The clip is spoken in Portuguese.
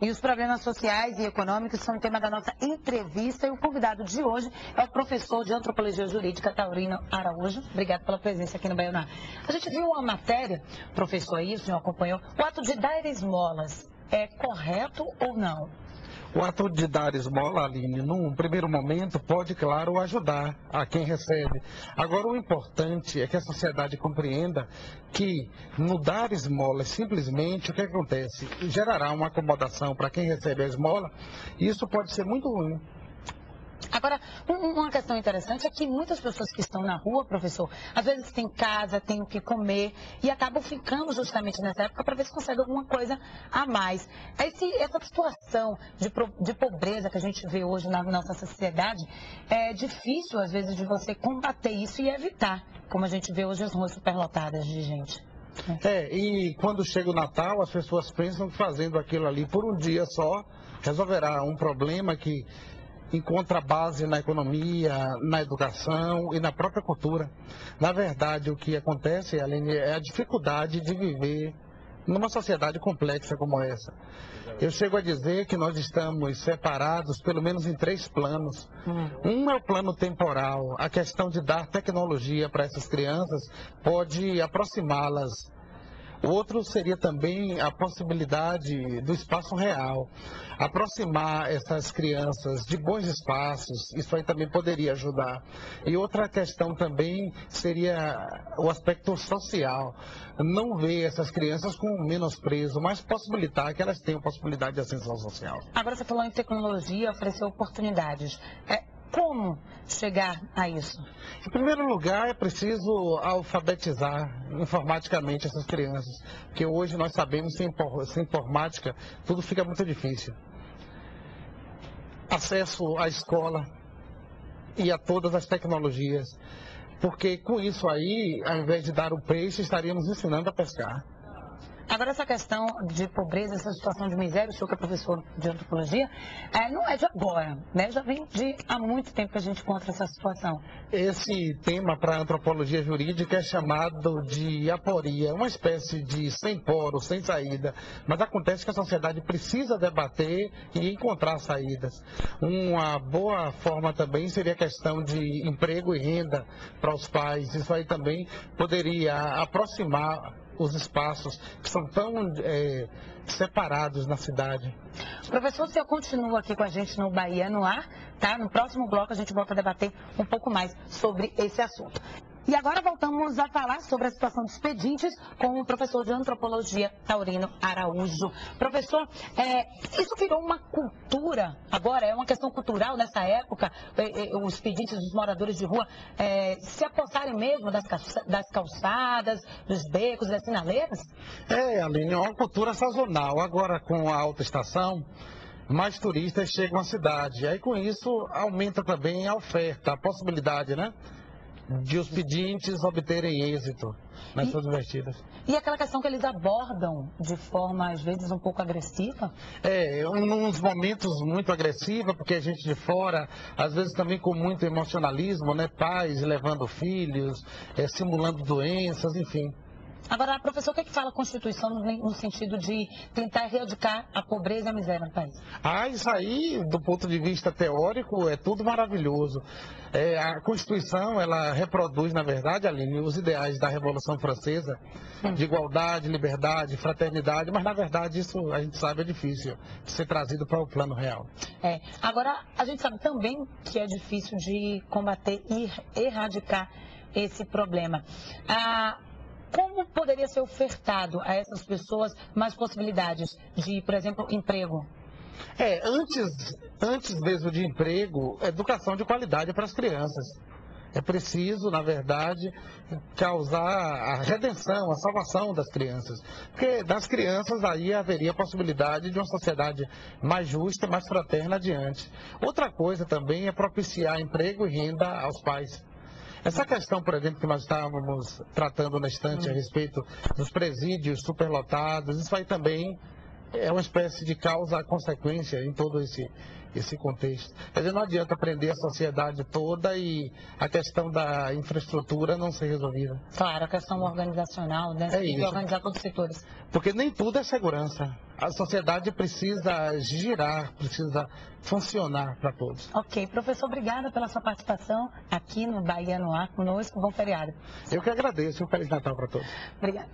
E os problemas sociais e econômicos são o tema da nossa entrevista. E o convidado de hoje é o professor de Antropologia Jurídica, Taurino Araújo. Obrigado pela presença aqui no Baianá. A gente viu uma matéria, professor, aí o senhor acompanhou, o ato de dar esmolas é correto ou não? O ato de dar esmola, Aline, num primeiro momento, pode, claro, ajudar a quem recebe. Agora, o importante é que a sociedade compreenda que no dar esmola, simplesmente, o que acontece? Gerará uma acomodação para quem recebe a esmola, e isso pode ser muito ruim. Agora, uma questão interessante é que muitas pessoas que estão na rua, professor, às vezes têm casa, têm o que comer e acabam ficando justamente nessa época para ver se consegue alguma coisa a mais. Essa situação de pobreza que a gente vê hoje na nossa sociedade, é difícil às vezes de você combater isso e evitar, como a gente vê hoje as ruas superlotadas de gente. E quando chega o Natal, as pessoas pensam que fazendo aquilo ali por um dia só resolverá um problema que encontra base na economia, na educação e na própria cultura. Na verdade, o que acontece, Aline, é a dificuldade de viver numa sociedade complexa como essa. Eu chego a dizer que nós estamos separados pelo menos em 3 planos. Um é o plano temporal. A questão de dar tecnologia para essas crianças pode aproximá-las. O outro seria também a possibilidade do espaço real, aproximar essas crianças de bons espaços, isso aí também poderia ajudar. E outra questão também seria o aspecto social, não ver essas crianças com menosprezo, mas possibilitar que elas tenham possibilidade de ascensão social. Agora você falou em tecnologia, oferecer oportunidades. Como chegar a isso? Em primeiro lugar, é preciso alfabetizar informaticamente essas crianças, porque hoje nós sabemos que sem informática tudo fica muito difícil. Acesso à escola e a todas as tecnologias, porque com isso aí, ao invés de dar o peixe, estaríamos ensinando a pescar. Agora, essa questão de pobreza, essa situação de miséria, o senhor que é professor de antropologia, não é de agora, né? Já vem há muito tempo que a gente encontra essa situação. Esse tema para a antropologia jurídica é chamado de aporia, uma espécie de sem poro, sem saída. Mas acontece que a sociedade precisa debater e encontrar saídas. Uma boa forma também seria a questão de emprego e renda para os pais. Isso aí também poderia aproximar os espaços que são tão separados na cidade. Professor, o senhor continua aqui com a gente no Bahia no Ar, tá? No próximo bloco a gente volta a debater um pouco mais sobre esse assunto. E agora voltamos a falar sobre a situação dos pedintes com o professor de Antropologia, Taurino Araújo. Professor, isso virou uma cultura, agora é uma questão cultural nessa época, os pedintes, os moradores de rua, se apossarem mesmo das calçadas, dos becos, das sinaleiras? Aline, é uma cultura sazonal. Agora, com a alta estação, mais turistas chegam à cidade. Aí, com isso, aumenta também a oferta, a possibilidade, né, de os pedintes obterem êxito nas suas investidas. E aquela questão que eles abordam de forma, às vezes, um pouco agressiva? Uns momentos muito agressiva, porque a gente de fora, às vezes também com muito emocionalismo, né? Pais levando filhos, simulando doenças, enfim. Agora, professor, o que fala a Constituição no sentido de tentar erradicar a pobreza e a miséria no país? Isso aí, do ponto de vista teórico, é tudo maravilhoso. A Constituição, ela reproduz, na verdade, Aline, os ideais da Revolução Francesa, de igualdade, liberdade, fraternidade, mas, na verdade, isso a gente sabe é difícil de ser trazido para o plano real. Agora, a gente sabe também que é difícil de combater e erradicar esse problema. Como poderia ser ofertado a essas pessoas mais possibilidades de, por exemplo, emprego? Antes mesmo de emprego, educação de qualidade para as crianças. É preciso, na verdade, causar a redenção, a salvação das crianças. Porque das crianças aí haveria a possibilidade de uma sociedade mais justa, mais fraterna adiante. Outra coisa também é propiciar emprego e renda aos pais. Essa questão, por exemplo, que nós estávamos tratando na estante a respeito dos presídios superlotados, isso aí também é uma espécie de causa-consequência em todo esse contexto. Quer dizer, não adianta prender a sociedade toda e a questão da infraestrutura não ser resolvida. Claro, a questão organizacional, né? Tem que organizar todos os setores. Porque nem tudo é segurança. A sociedade precisa girar, precisa funcionar para todos. Ok, professor, obrigada pela sua participação aqui no Bahia no Ar conosco. Bom feriado. Eu que agradeço. Um Feliz Natal para todos. Obrigada.